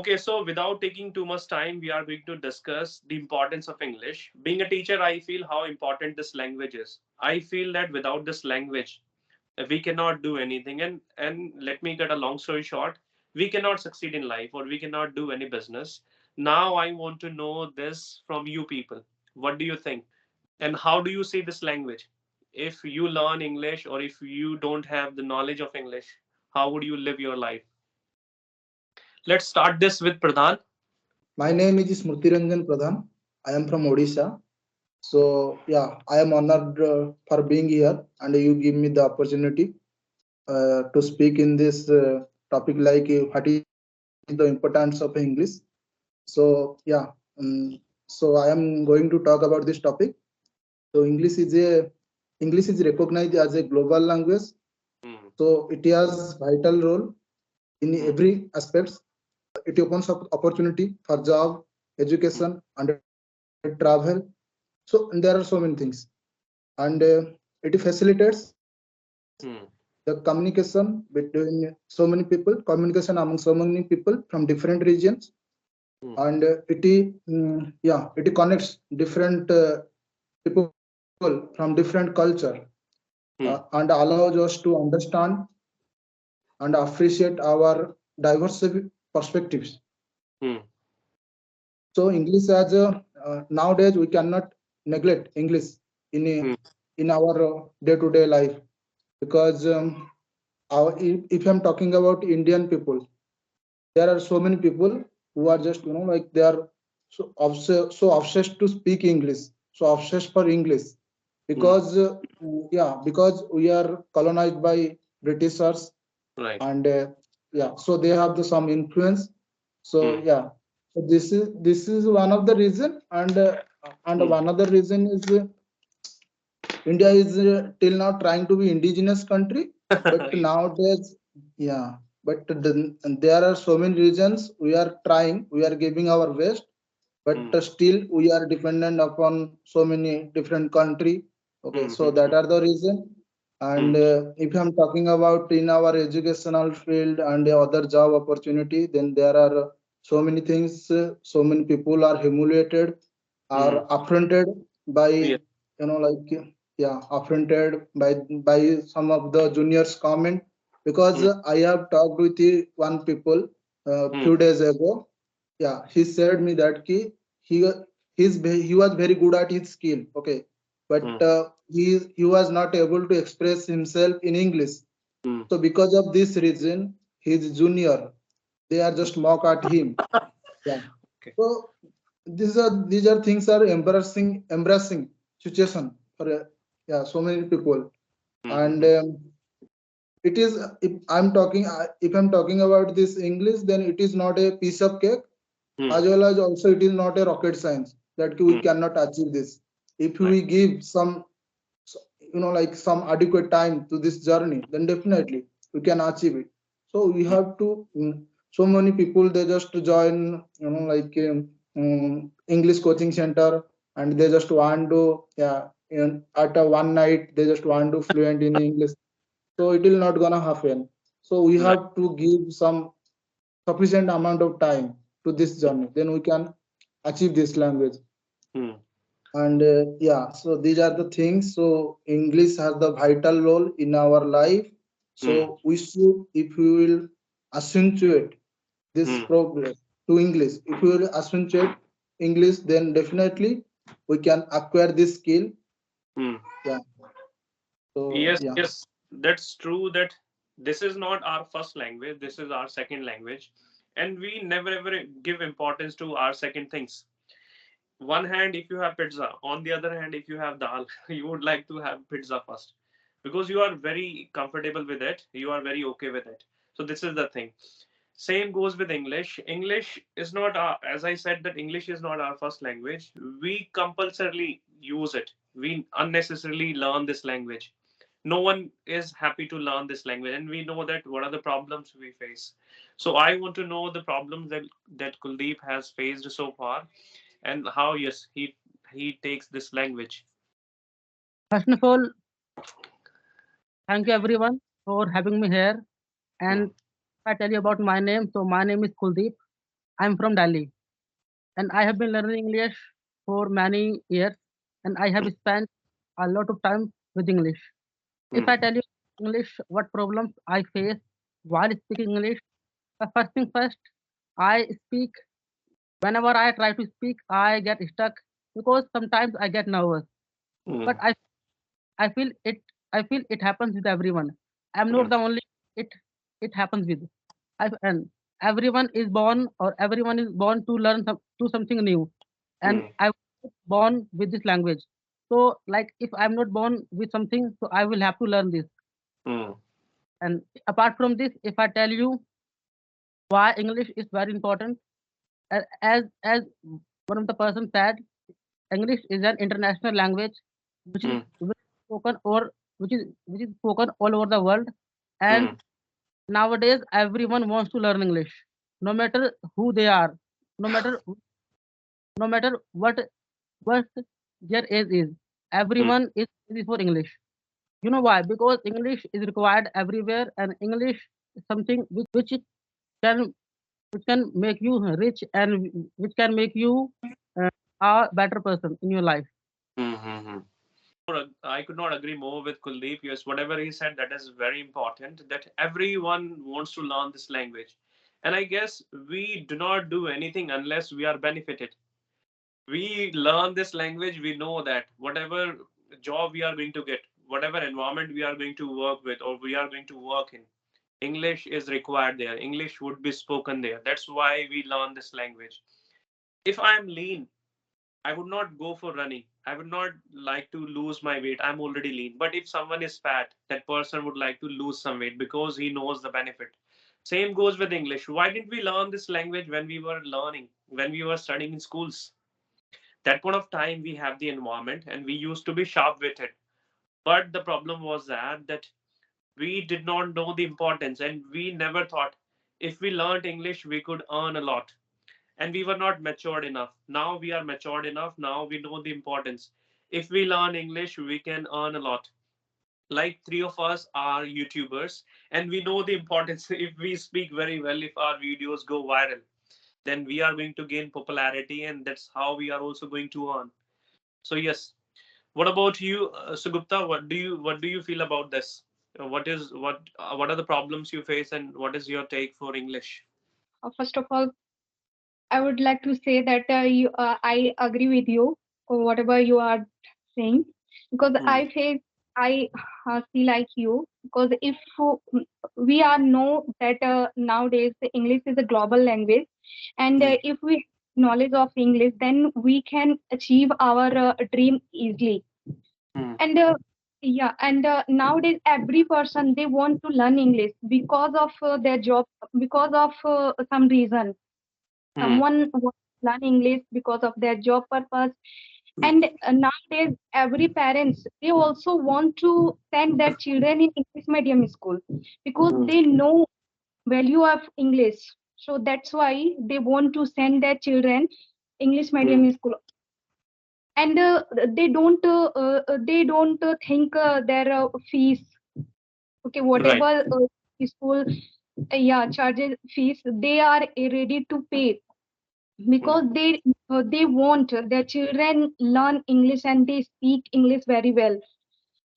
Okay, so without taking too much time, we are going to discuss the importance of English. Being a teacher, I feel how important this language is. I feel that without this language, we cannot do anything. And let me get a long story short, we cannot succeed in life or we cannot do any business. Now I want to know this from you people. What do you think? And how do you see this language? If you learn English or if you don't have the knowledge of English, how would you live your life? Let's start this with Pradhan. My name is Smriti Ranjan Pradhan. I am from Odisha. So yeah, I am honored for being here, and you give me the opportunity to speak in this topic, like what is the importance of English. So yeah, so I am going to talk about this topic. So English is recognized as a global language. Hmm. So it has vital role in Hmm. every aspects. It opens up opportunity for job, education, and travel. So there are so many things, and it facilitates the Hmm. communication between so many people, communication among so many people from different regions, Hmm. and yeah, it connects different people from different culture, and Hmm. allows us to understand and appreciate our diverse perspectives. Hmm. So English as a nowadays we cannot neglect English in Hmm. in our day-to-day life, because if I'm talking about Indian people, there are so many people who are just like they are so obsessed to speak English, so obsessed for English, Hmm. because yeah, because we are colonized by Britishers, Right. and yeah, so they have the some influence. So Hmm. yeah, so this is one of the reason, and Hmm. one other reason is India is till now trying to be indigenous country, but nowadays, yeah, but there are so many reasons we are trying, we are giving our best, but Hmm. still we are dependent upon so many different country. Okay, Hmm. so Hmm. that Hmm. are the reason. Hmm. And if I'm talking about in our educational field and other job opportunity, then there are so many things. So many people are humiliated, Hmm. are affronted by Yeah. like yeah, affronted by some of the juniors comment, because Hmm. I have talked with one people Hmm. few days ago. Yeah, he said me that he he was very good at his skill, okay, but Hmm. he was not able to express himself in English. Hmm. So because of this reason, his junior, they are just mock at him. Yeah. Okay. So these are things are embarrassing situation for yeah, so many people. Hmm. Hmm. And Hmm. it is, if I'm talking about this English, then it is not a piece of cake, Hmm. as well as also it is not a rocket science that we Hmm. cannot achieve this. If Right. we give some like some adequate time to this journey, then definitely we can achieve it. So we Hmm. have to so many people, they just join like English coaching center, and they just want to, yeah, at a one night they just want to fluent in English. So it will not gonna happen. So we Right. have to give some sufficient amount of time to this journey, then we can achieve this language. Hmm. And yeah, so these are the things. So English has the vital role in our life. Hmm. So we should, if we will accentuate this Hmm. progress to English, if we will accentuate English, then definitely we can acquire this skill. Hmm. Yeah, so Yes, yeah. yes, that's true. That this is not our first language. This is our second language, and we never ever give importance to our second things. One hand, if you have pizza, on the other hand, if you have dal, you would like to have pizza first because you are very comfortable with it. You are very okay with it. So this is the thing. Same goes with English. English is not our, as I said, that English is not our first language. We compulsorily use it. We unnecessarily learn this language. No one is happy to learn this language, and we know that what are the problems we face. So I want to know the problems that Kuldeep has faced so far, and how, yes, he takes this language. First of all, thank you everyone for having me here. Hmm. And if I tell you about my name, so my name is Kuldeep. I'm from Delhi, and I have been learning English for many years, and I have spent a lot of time with English. If I Hmm. tell you English, what problems I face while speaking English, the first thing first, I speak. Whenever I try to speak, I get stuck because sometimes I get nervous. Hmm. But I feel it. I feel it happens with everyone. I'm not Hmm. the only it. It happens with. And everyone is born, or everyone is born to learn to something new. And Hmm. I was born with this language. So, like, if I'm not born with something, so I will have to learn this. Hmm. And apart from this, if I tell you why English is very important, as one of the person said, English is an international language Hmm. which is spoken or which is spoken all over the world. And Hmm. nowadays, everyone wants to learn English, no matter who they are, no matter no matter what their age is. Hmm. Everyone is ready for English. You know why? Because English is required everywhere, and English is something can which can make you rich, and which can make you uh, a better person in your life. Hmm. Hmm. I could not agree more with Kuldeep. Yes, whatever he said, that is very important. That everyone wants to learn this language, and I guess we do not do anything unless we are benefited. We learn this language. We know that whatever job we are going to get, whatever environment we are going to work with, or we are going to work in, English is required there. English would be spoken there. That's why we learn this language. If I am lean, I would not go for running. I would not like to lose my weight. I'm already lean. But if someone is fat, that person would like to lose some weight because he knows the benefit. Same goes with English. Why didn't we learn this language when we were learning, when we were studying in schools? That point of time we have the environment and we used to be sharp witted. But the problem was that we did not know the importance and we never thought if we learned English we could earn a lot, and we were not matured enough. Now we are matured enough. Now we know the importance. If we learn English, we can earn a lot. Like three of us are YouTubers, and we know the importance. If we speak very well, if our videos go viral, then we are going to gain popularity, and that's how we are also going to earn. So yes. What about you, Sugupta? What do you feel about this? What are the problems you face, and what is your take for English? First of all, I would like to say that I agree with you whatever you are saying, because Hmm. I see like you, because if we are know that nowadays the English is a global language, and Hmm. if we knowledge of English, then we can achieve our dream easily. Hmm. And yeah, and nowadays every person they want to learn English because of their job, because of some reason. Hmm. Someone wants to learn English because of their job purpose. Hmm. And nowadays every parents they also want to send their children in English medium school because Hmm. they know value of English. So that's why they want to send their children English Hmm. medium school. And they don't think their fees. Okay, Right. whatever school yeah charges fees, they are ready to pay Hmm. because they want their children learn English and they speak English very well.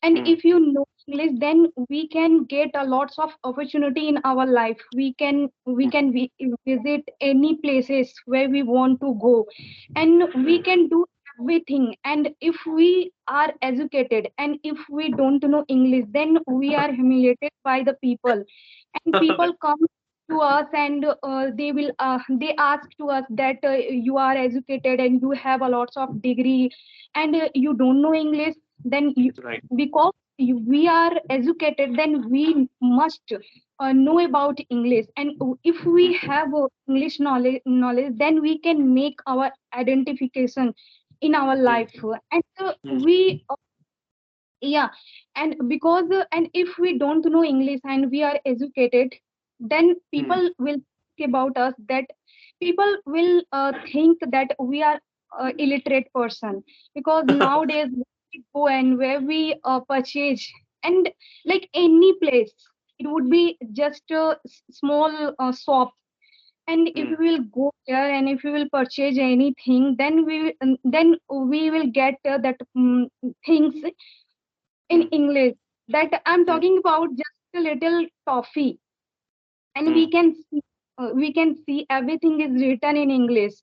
And Hmm. if you know English, then we can get a lots of opportunity in our life. We Hmm. can visit any places where we want to go, and we Hmm. can do everything. And if we are educated and if we don't know English, then we are humiliated by the people, and people come to us and they ask to us that you are educated and you have a lots of degree, and you don't know English. Then Right. because we are educated, then we must know about English. And if Hmm. we have English knowledge, then we can make our identification in our Hmm. life. And Hmm. we yeah, and because and if we don't know English and we are educated, then Hmm. people will think about us, that people will think that we are illiterate person, because nowadays we go and where we purchase, and like any place, it would be just a small shop, and if Hmm. we will go there and if we will purchase anything, then we will get that things in Hmm. English. That I'm Hmm. talking about just a little toffee, and Hmm. we can see everything is written in English.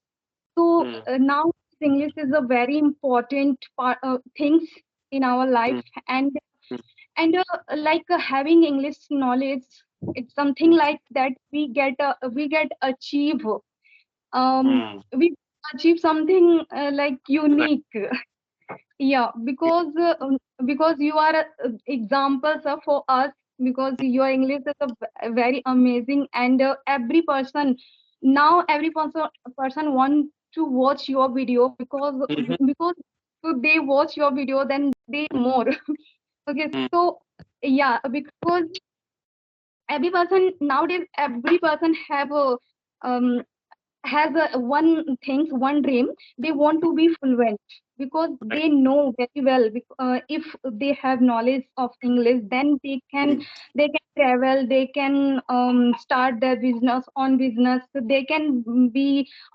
So Hmm. now English is a very important part things in our Hmm. life, and like having English knowledge, it's something Hmm. like that we get achieve Hmm. we achieve something like Right. unique. Yeah, because you are examples of for us, because your English is very amazing, and every person want to watch your video, Mhm. because if they watch your video, then they more. Okay, Hmm. so yeah, because every person um has one dream. They want to be fluent, because Right. they know very well, if they have knowledge of English, then Hmm. they can travel, they can start their business, they can be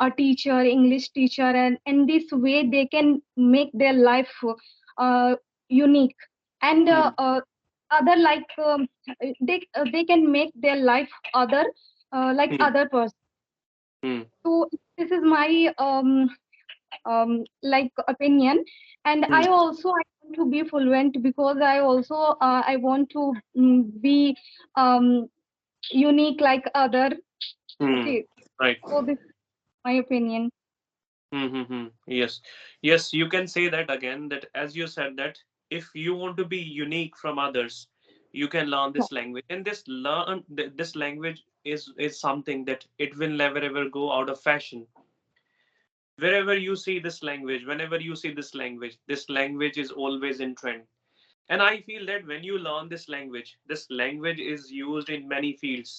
a teacher, English teacher, and in this way they can make their life uh, unique, and Hmm. other like they can make their life other like Hmm. other person. Hmm. So this is my like opinion, and Hmm. I want to be fluent, because I want to be unique like other. Hmm. Okay, Right. so this is my opinion. Mm-hmm. Yes. Yes, you can say that again, that as you said that if you want to be unique from others, you can learn Yeah. this language. And this language is something that it will never ever go out of fashion. Wherever you see this language, whenever you see this language is always in trend. And I feel that when you learn this language is used in many fields.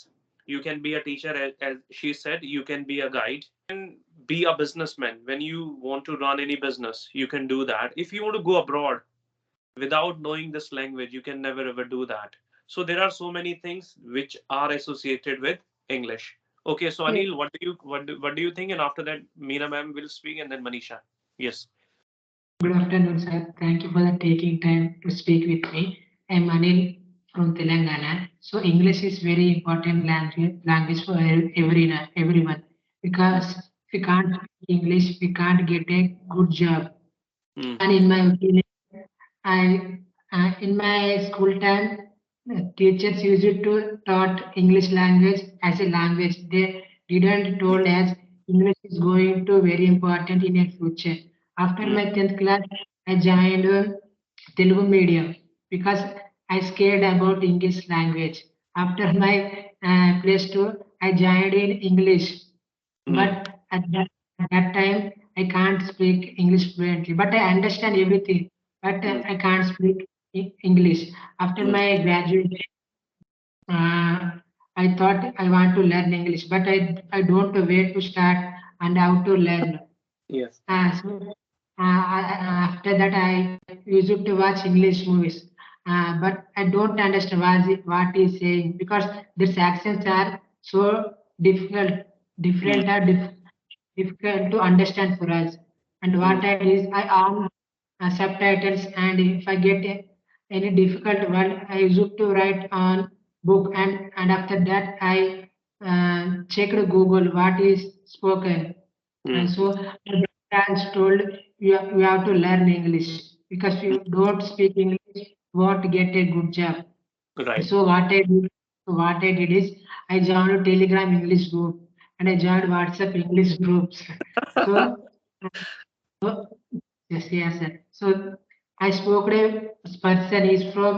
You can be a teacher, as she said, you can be a guide, can be a businessman. When you want to run any business, you can do that. If you want to go abroad without knowing this language, you can never ever do that. So there are so many things which are associated with English. Okay, so Yes. Anil, what do you think? And after that, Meena ma'am will speak, and then Manisha. Yes. Good afternoon, sir. Thank you for the taking time to speak with me. I'm Anil from Telangana. So English is very important language for everyone, Mm, because if we can't speak English, we can't get a good job. mm, And in my opinion, I in my school time, teachers used to taught English language as a language. They didn't told us English is going to very important in your future. After mm, my 10th class, I joined Telugu medium because I scared about English language. After my plus two, I joined in English, mm, but at that time I can't speak English fluently. But I understand everything, but mm, I can't speak English. After mm. my graduation, I thought I want to learn English, but I don't know where to start and how to learn. Yes. After that, I used to watch English movies, but I don't understand what he's saying, because these accents are so difficult, Mm, different, or difficult to understand for us. And mm, what I do is I on subtitles, and if I get any difficult word, I used to write on book, and after that I checked Google what is spoken. And mm. so the parents told you have to learn English, because if Mm. you don't speak English, you won't get a good job. Right. So what I did is I joined Telegram English group, and I joined WhatsApp English groups. So, so yes, yes, sir. So I spoke to a person is from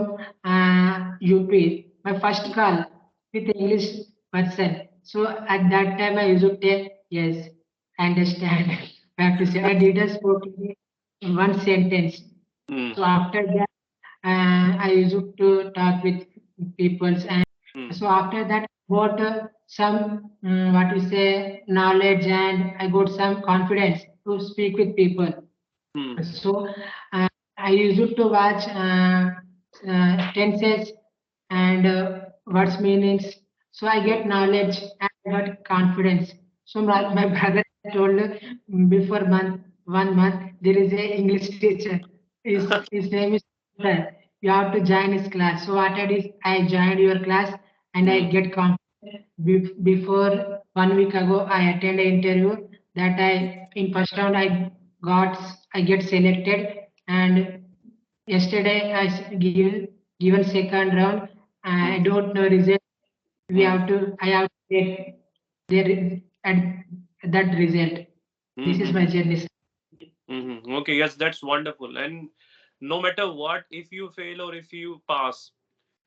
UP. My first call with English person. So at that time I used to say yes, I understand. I have to say I didn't spoke in one sentence. Mm, So after that, I used to talk with people, and mm, so after that, got some what we say knowledge, and I got some confidence to speak with people. mm, So I used to watch tenses and words meanings. So I get knowledge and I got confidence. So my brother told before 1 month there is a English teacher. His name is Sunil. You have to join his class. So what I did is I joined your class and I Hmm. get confident. Before 1 week ago, I attended an interview that I in first round got I get selected, and yesterday given second round. I Hmm. don't know result. We Hmm. have to I have to get there at that result. This is my Hmm. journey. Okay, yes, that's wonderful. And no matter what, if you fail or if you pass,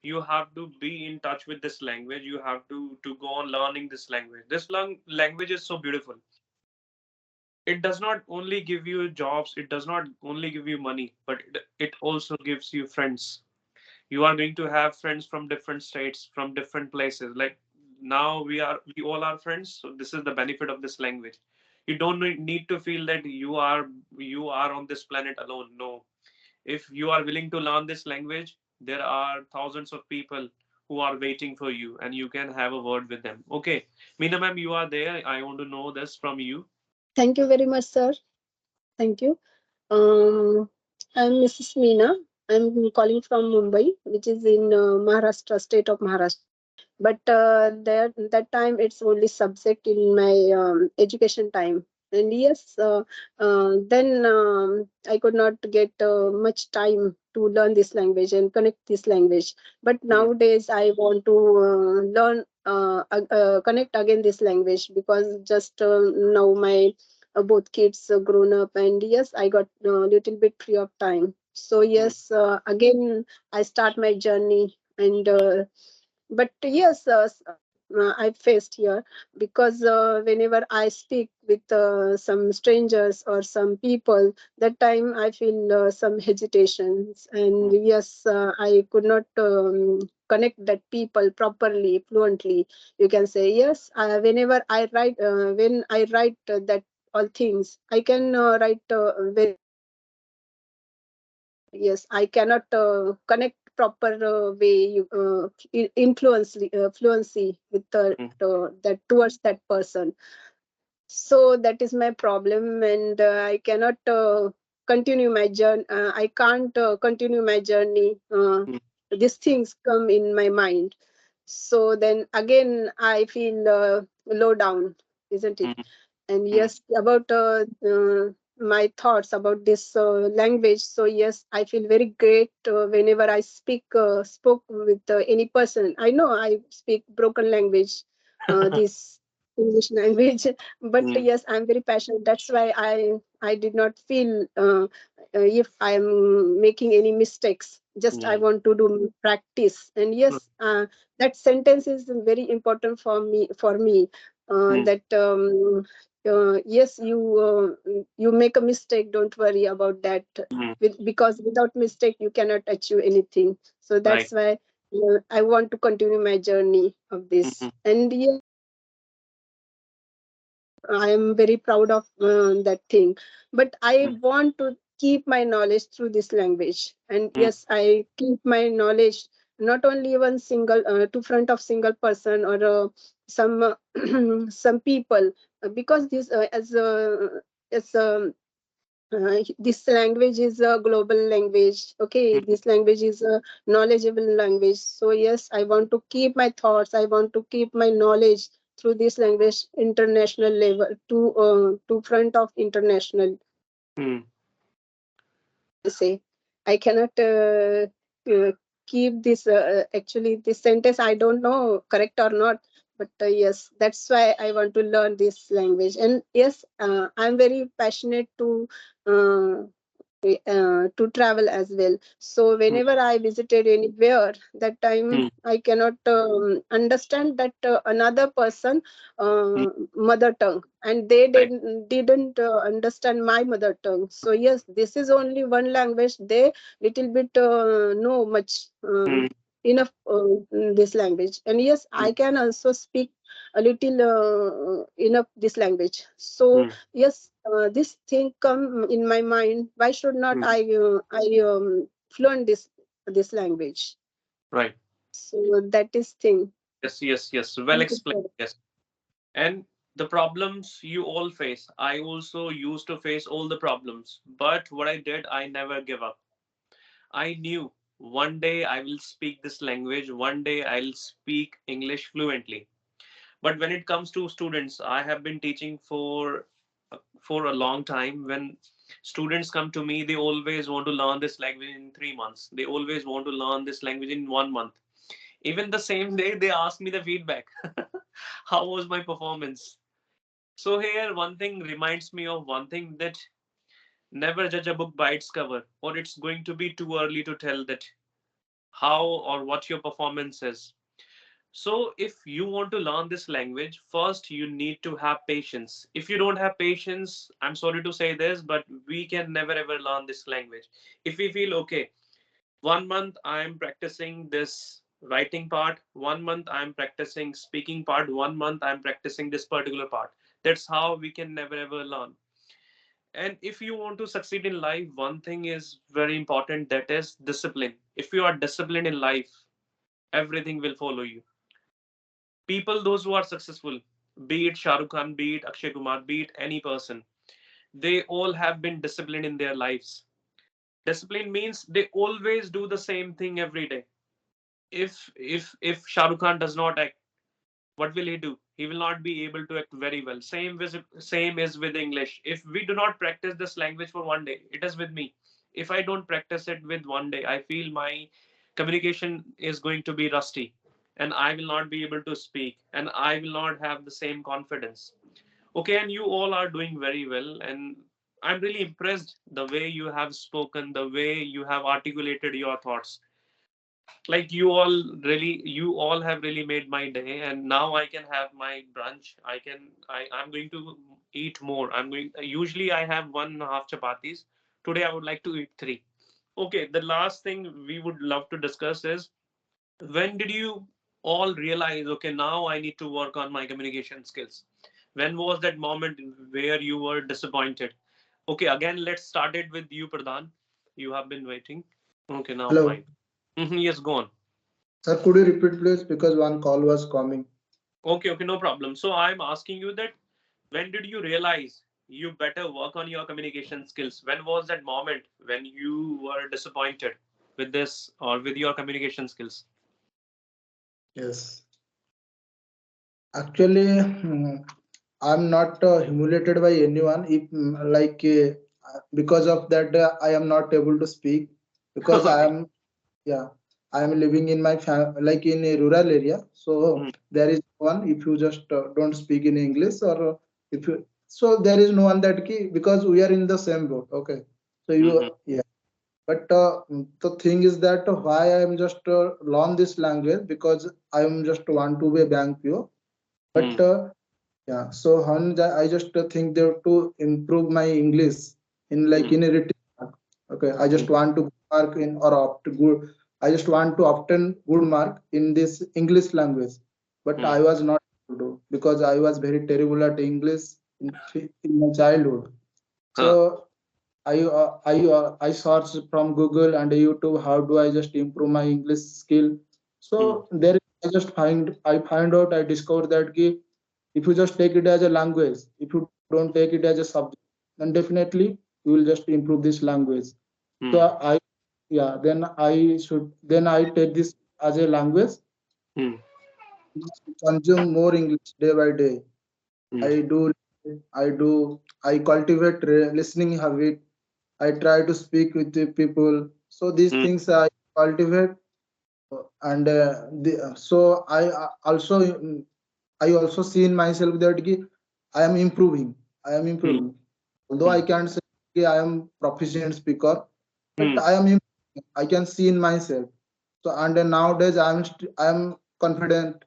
you have to be in touch with this language. You have to go on learning this language. This language is so beautiful. It does not only give you jobs, it does not only give you money, but it also gives you friends. You are going to have friends from different states, from different places. Like now we all are friends, so this is the benefit of this language. You don't need to feel that you are on this planet alone. No, if you are willing to learn this language, there are thousands of people who are waiting for you, and you can have a word with them. Okay, Meena ma'am, you are there. I want to know this from you. Thank you very much, sir. Thank you. Um, I'm Mrs. Meena. I'm calling from Mumbai, which is in Maharashtra, state of Maharashtra. But that time it's only subject in my education time. And yes, then I could not get much time to learn this language and connect this language. But Hmm. nowadays I want to learn connect again this language, because just now my both kids grown up, and yes, I got a little bit free of time. So Hmm. yes, again I start my journey. And but yes, I faced here, because whenever I speak with some strangers or some people, that time I feel some hesitations. And Hmm. yes, I could not connect that people properly, fluently, you can say. Yes, whenever I write, when I write that all things, I can write very but yes, I cannot connect proper way fluency with Hmm. that towards that person. So that is my problem, and I cannot continue my journey. I can't continue my journey. Hmm. These things come in my mind, so then again I feel low down, isn't it? Hmm. And Hmm. yes, about my thoughts about this language. So yes, I feel very great whenever I spoke with any person. I know I speak broken language, this English language, but Hmm. yes, I'm very passionate. That's why I did not feel if I'm making any mistakes. Just I Hmm. want to do practice. And yes, that sentence is very important for me, Hmm. that yes, you make a mistake, don't worry about that, Hmm. because without mistake you cannot achieve anything. So Right. that's why I want to continue my journey of this. Hmm. And yes, I am very proud of that thing. But I Hmm. want to keep my knowledge through this language. And Hmm. yes, I keep my knowledge not only one single to front of single person or some some people, because this as this language is a global language. Okay, Hmm. this language is a knowledgeable language. So yes, I want to keep my thoughts, I want to keep my knowledge through this language international level, to front of international, Hmm. I say. I cannot uh, keep this actually this sentence, I don't know correct or not, but yes, that's why I want to learn this language. And yes, I'm very passionate to travel as well. So Hmm. whenever I visited anywhere, that time Hmm. I cannot understand that another person Hmm. mother tongue, and they Right. didn't understand my mother tongue. So yes, this is only one language. They little bit know much Hmm. enough in this language. And yes, Hmm. I can also speak a little enough this language. So Hmm. yes, this thing come in my mind, why should not Hmm. I fluent this language. Right. So that is thing. Yes. Yes. Yes. Well Thank you, explained. sir. Yes. And The problems you all face, I also used to face all the problems. But what I did, I never give up. I knew one day I will speak this language, one day I'll speak English fluently. But when it comes to students, I have been teaching for a long time. When students come to me, they always want to learn this language in 3 months. They always want to learn this language in 1 month. Even the same day, they ask me the feedback. How was my performance? So here, one thing reminds me of one thing, that never judge a book by its cover, or it's going to be too early to tell that how or what your performance is. So, if you want to learn this language, first you need to have patience. If you don't have patience, I'm sorry to say this, but we can never ever learn this language. If we feel, okay, 1 month I'm practicing this writing part, 1 month I'm practicing speaking part, 1 month I'm practicing this particular part. That's how we can never ever learn. And if you want to succeed in life, one thing is very important, that is discipline. If you are disciplined in life, everything will follow you. People, those who are successful, be it Shah Rukh Khan, be it Akshay Kumar, be it any person, they all have been disciplined in their lives. Discipline means they always do the same thing every day. If Shah Rukh Khan does not act, what will he do? He will not be able to act very well. Same is with English. If we do not practice this language for one day, it is with me. If I don't practice it with one day, I feel my communication is going to be rusty, and I will not be able to speak, and I will not have the same confidence. Okay, and you all are doing very well, and I'm really impressed the way you have spoken, the way you have articulated your thoughts. Like you all have really made my day, and now I can have my brunch. I'm going to eat more. I'm going Usually I have 1.5 chapatis. Today I would like to eat 3. Okay, the last thing we would love to discuss is, when did you all realize, okay, now I need to work on my communication skills? When was that moment where you were disappointed? Okay, again, let's start it with you, Pradhan. You have been waiting. Okay, now Hello, fine. Yes, go on. sir. Could you repeat, please? Because one call was coming. Okay, okay, no problem. So I'm asking you that, when did you realize you better work on your communication skills? When was that moment when you were disappointed with this or with your communication skills? Yes. Actually, I'm not humiliated by anyone. If because of that, I am not able to speak because I Okay. am, yeah, I am living in my like in a rural area. So Mm, there is one. If you just don't speak in English, or if you, so there is no one that key, because we are in the same boat. Okay. So mhm, you, yeah. But the thing is that why I am just learn this language, because I am just want to be a bank PO. But mm, yeah, so I just think that to improve my English in like mm, in a written mark. Okay, I mm, just want to mark in or opt good. I just want to obtain good mark in this English language, but mm, I was not able to, because I was very terrible at English in my childhood. huh, So I searched from Google and YouTube, how do I just improve my English skill. mm, So there I find out, I discovered that if you just take it as a language, if you don't take it as a subject, then definitely you will just improve this language. So mm, then I take this as a language, mm, consume more English day by day. mm, I do, I cultivate listening habit. I try to speak with the people. So these mm, things I cultivate, and so I also see in myself that I am improving. I am mm, improving. Although I mm, can't say I am proficient speaker, but mm, I am improving. I can see in myself. So and then nowadays I am confident,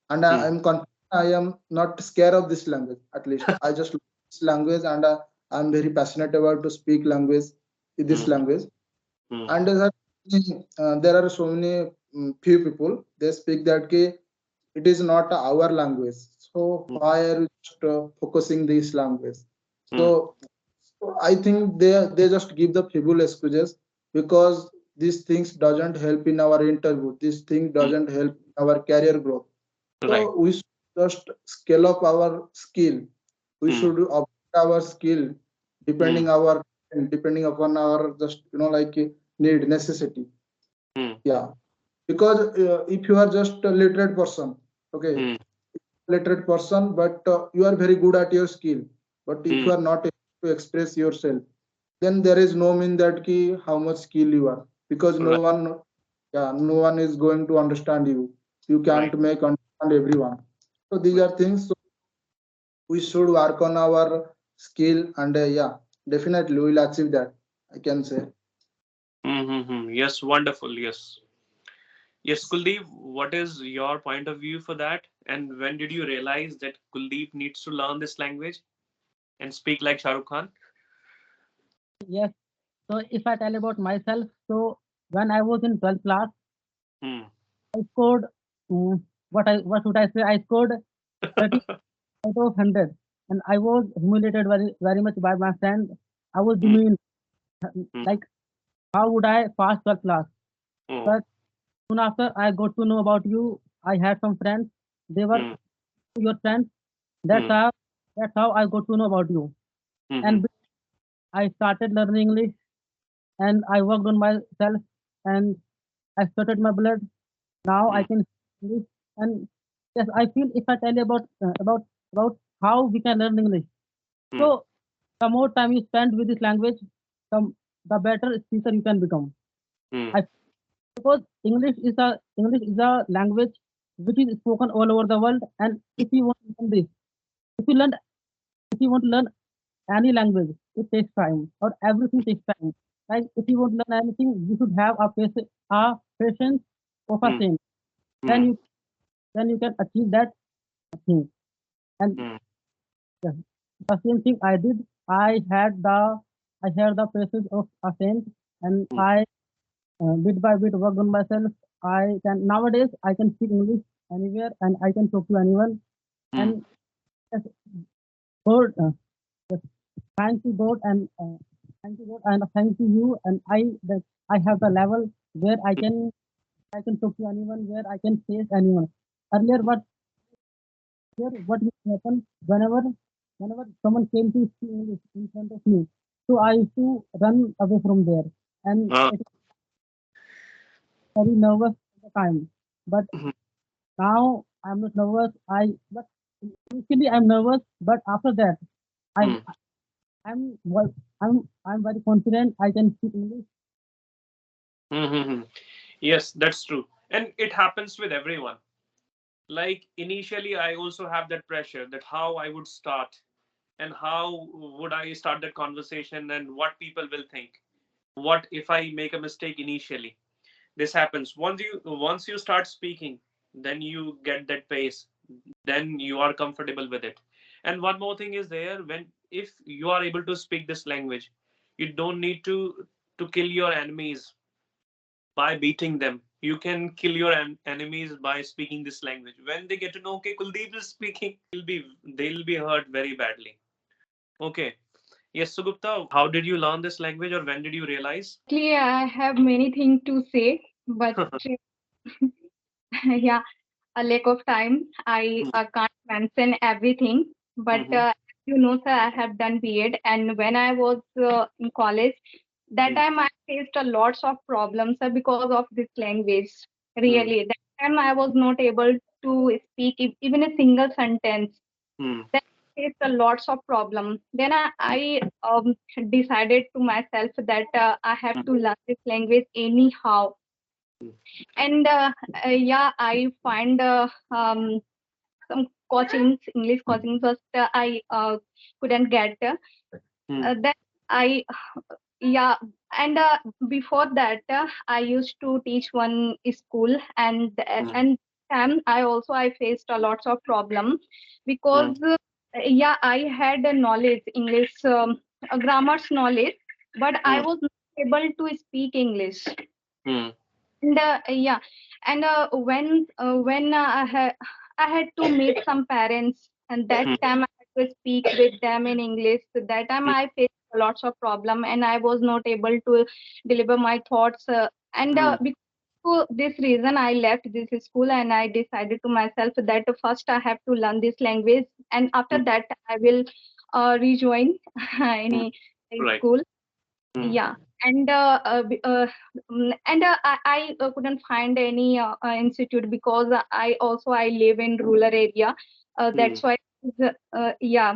and mm, I am confident. I am not scared of this language. At least I just love this language, and I am very passionate about to speak language, this mm, language. mm, And there are so many few people they speak that it is not our language. So mm, why are you just focusing this language? mm. So I think they just give the feeble excuses, because these things doesn't help in our interview. This thing Mm. doesn't help in our career growth. Right. So just scale up our skill. We Hmm. should upgrade our skill Hmm. depending upon our just like need necessity. Hmm. Yeah, because if you are just a literate person, okay, Hmm. literate person, but you are very good at your skill, but if Hmm. you are not able to express yourself, then there is no mean that ki how much skill you are, because no Right. one, yeah, no one is going to understand you. You Right. can't make understand everyone. So these Right. are things. So we should work on our skill, and yeah, definitely we will achieve that, I can say. Mm-hmm. Yes, wonderful. Yes. Yes, Kuldeep, what is your point of view for that? And when did you realize that Kuldeep needs to learn this language and speak like Shah Rukh Khan? Yes. So if I tell about myself, so when I was in 12th class, Hmm. I scored what should I say? I scored 30 out of 100, and I was humiliated very much by my friend. I was Hmm. demeaned, Hmm. like how would I pass 12th class? Oh. But soon after I got to know about you, I had some friends. They were Hmm. your friends. That's Hmm. how that's how I got to know about you. Hmm. And I started learning English, and I worked on myself, and I started my blood. Now I Hmm. can speak English, and yes, I feel if I tell you about how we can learn English. Hmm. So the more time you spend with this language, the better speaker you can become. Hmm. I because English is a language which is spoken all over the world, and if you want to learn this, if you learn if you want to learn any language, it takes time, or everything takes time. Like if you want to learn anything, you should have a patience of a Hmm. saint. Then Hmm. you then you can achieve that thing. And Hmm. the, the same thing I did. I had the patience of a saint, and Hmm. I bit by bit worked on myself. I can nowadays I can speak English anywhere, and I can talk to anyone. Hmm. And yes, God, yes, thank you God, and thank you God, and thank you you, and that I have the level where I can talk to anyone, where I can face anyone. Earlier, what used to happen whenever someone came to speak English in front of me, so I used to run away from there, and Ah. it was very nervous at the time. But Hmm. now I'm not nervous. But initially I'm nervous, but after that I Hmm. I'm very confident I can speak English. Hmm. Hmm. Yes, that's true. And it happens with everyone. Like initially, I also have that pressure that how I would start and how would I start that conversation and what people will think. What if I make a mistake initially? This happens once you start speaking, then you get that pace, then you are comfortable with it. And one more thing is there, when if you are able to speak this language, you don't need to kill your enemies by beating them. You can kill your enemies by speaking this language. When they get to know, okay, Kuldeep is speaking, they'll be hurt very badly. Okay. Yes, Sugupta, how did you learn this language or when did you realize? Actually, I have many things to say, but yeah, a lack of time. I can't mention everything, but Mm-hmm. sir, I have done B.Ed, and when I was in college, that time I faced a lots of problems because of this language. Mm-hmm. Really, that time I was not able to speak even a single sentence. Then I faced a lots of problem. Then I decided to myself that I have to learn this language anyhow. And yeah, I find some coachings, English coaching, first I couldn't get. Then I, yeah, and before that, I used to teach one school, and time I faced a lots of problem because yeah, I had a knowledge English, grammar's knowledge, but I was not able to speak English. Mm-hmm. And yeah, and I had to meet some parents, and that time I had to speak with them in English. So that time I faced lots of problem, and I was not able to deliver my thoughts. And because this reason I left this school, and I decided to myself that first I have to learn this language, and after Mm, that I will rejoin mm, any right. school. Mm, Yeah. And I couldn't find any institute, because I live in rural area. mm, That's why, yeah,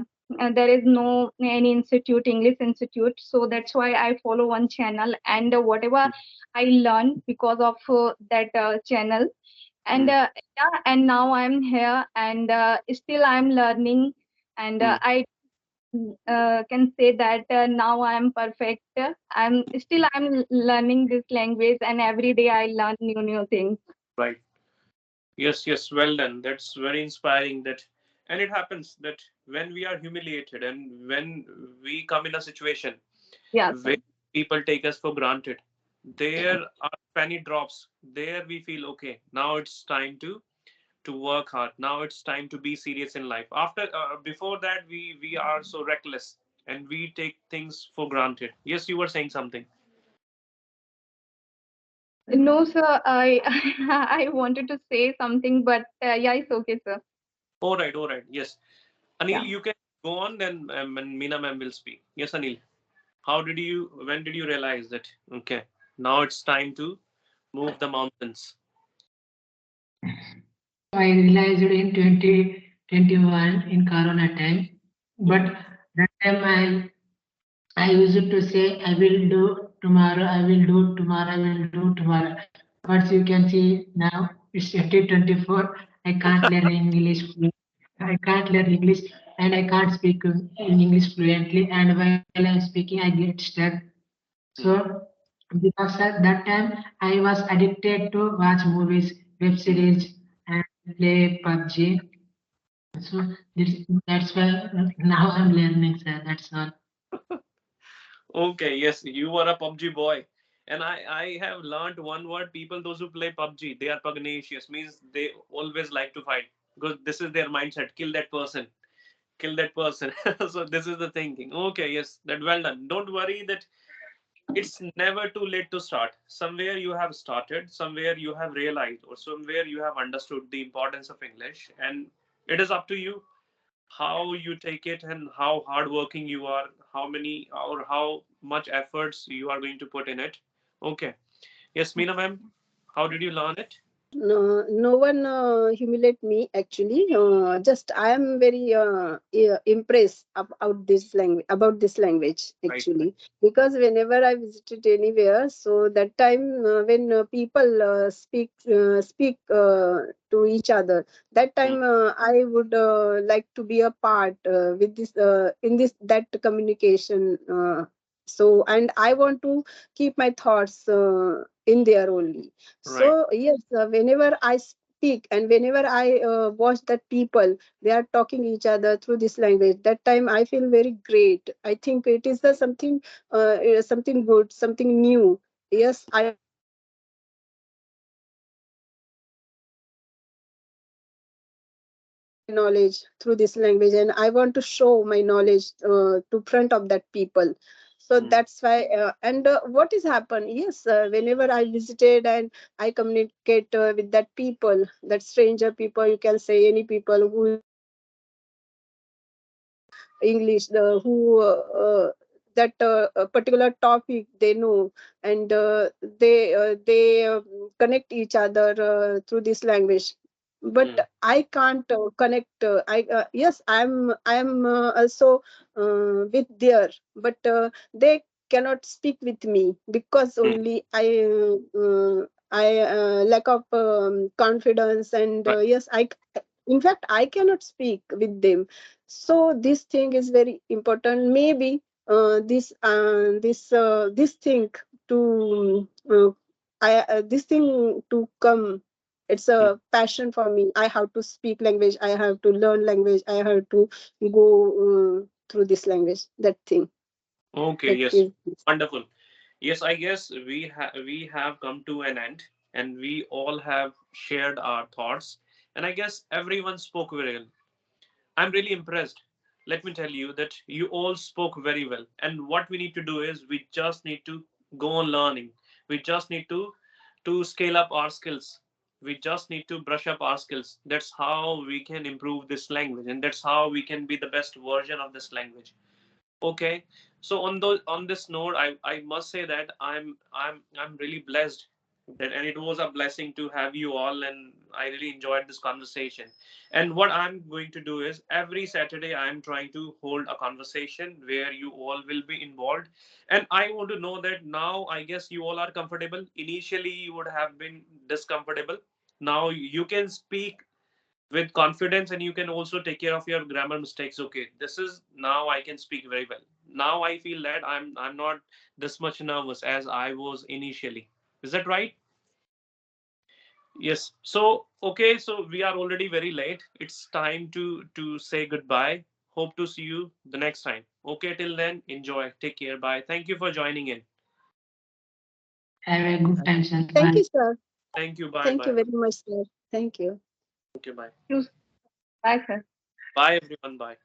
there is no any institute, English institute. So that's why I follow one channel, and whatever I learn because of that channel. And mm, yeah, and now I'm here, and still I'm learning, and mm. I can say that now I'm perfect. I'm learning this language, and every day I learn new things. Right. Yes, yes, well done. That's very inspiring. That, and it happens that when we are humiliated and when we come in a situation Yeah, where sir. people take us for granted, there are penny drops. There we feel okay. Now it's time to work hard. Now it's time to be serious in life. After before that, we are so reckless and we take things for granted. Yes, you were saying something. No, sir. I I wanted to say something, but yeah, it's okay, sir. All right, all right. Yes, Anil, Yeah. you can go on. Then and Meena ma'am will speak. Yes, Anil. How did you? When did you realize that? Okay, now it's time to move the mountains. I realized in 2021 in Corona time, but Hmm. that time I used to say I will do tomorrow, I will do tomorrow, I will do tomorrow. But you can see now it's 2024. I can't learn English. I can't learn English and I can't speak in English fluently. And while I'm speaking, I get stuck. Hmm. So because at that time I was addicted to watch movies, web Hmm. series, and play PUBG. So that's why now I'm learning, sir. That's all. Okay, yes, you were a PUBG boy. And I have learned one word. People, those who play PUBG, they are pugnacious, means they always like to fight because this is their mindset. Kill that person. Kill that person. So this is the thinking. Okay, yes, that well done. Don't worry that it's never too late to start. Somewhere you have started, somewhere you have realized, or somewhere you have understood the importance of English, and it is up to you how you take it and how hardworking you are, how many or how much efforts you are going to put in it. Okay. Yes, Meena ma'am, how did you learn it? No, no one humiliate me actually. Just I am very impressed about this language Right, right. actually, because whenever I visited anywhere, so that time when people speak to each other, that Hmm, time I would like to be a part with this in this that communication. So and I want to keep my thoughts in there only. right. So yes, whenever I speak and whenever I watch that people they are talking each other through this language, that time I feel very great. I think it is the something something good, something new. Yes, I want to keep my knowledge through this language, and I want to show my knowledge to front of that people. So Hmm, that's why and what is happened, yes, whenever I visited and I communicate with that people, that stranger people, you can say any people who is English, the who that a particular topic they know, and they connect each other through this language. But hmm, I can't connect. I Yes, I'm also with there, but they cannot speak with me because hmm. only I lack of confidence, and Right. yes, I in fact I cannot speak with them. So this thing is very important. Maybe this thing to this thing to come, it's Hmm. a passion for me. I have to speak language, I have to learn language, I have to go through this language, that thing, Okay, that yes. is. Wonderful. Yes, I guess we have come to an end and we all have shared our thoughts. And I guess everyone spoke very well. I'm really impressed. Let me tell you that you all spoke very well. And what we need to do is we just need to go on learning. We just need to to scale up our skills. We just need to brush up our skills. That's how we can improve this language, and that's how we can be the best version of this language. Okay, so on this note, I must say that I'm really blessed that, and it was a blessing to have you all, and I really enjoyed this conversation. And what I'm going to do is every Saturday I'm trying to hold a conversation where you all will be involved, and I want to know that now I guess you all are comfortable. Initially, you would have been discomfortable. Now you can speak with confidence, and you can also take care of your grammar mistakes. Okay, this is now I can speak very well. Now I feel that I'm not this much nervous as I was initially. Is that right? Yes. So okay, so we are already very late. It's time to say goodbye. Hope to see you the next time. Okay, till then, enjoy, take care, bye. Thank you for joining in. Have a good time, sir. Thank Bye. you, sir. Thank you, bye Thank bye you bye. very much, sir. Thank you. Okay, bye. Bye, sir. Bye everyone, bye.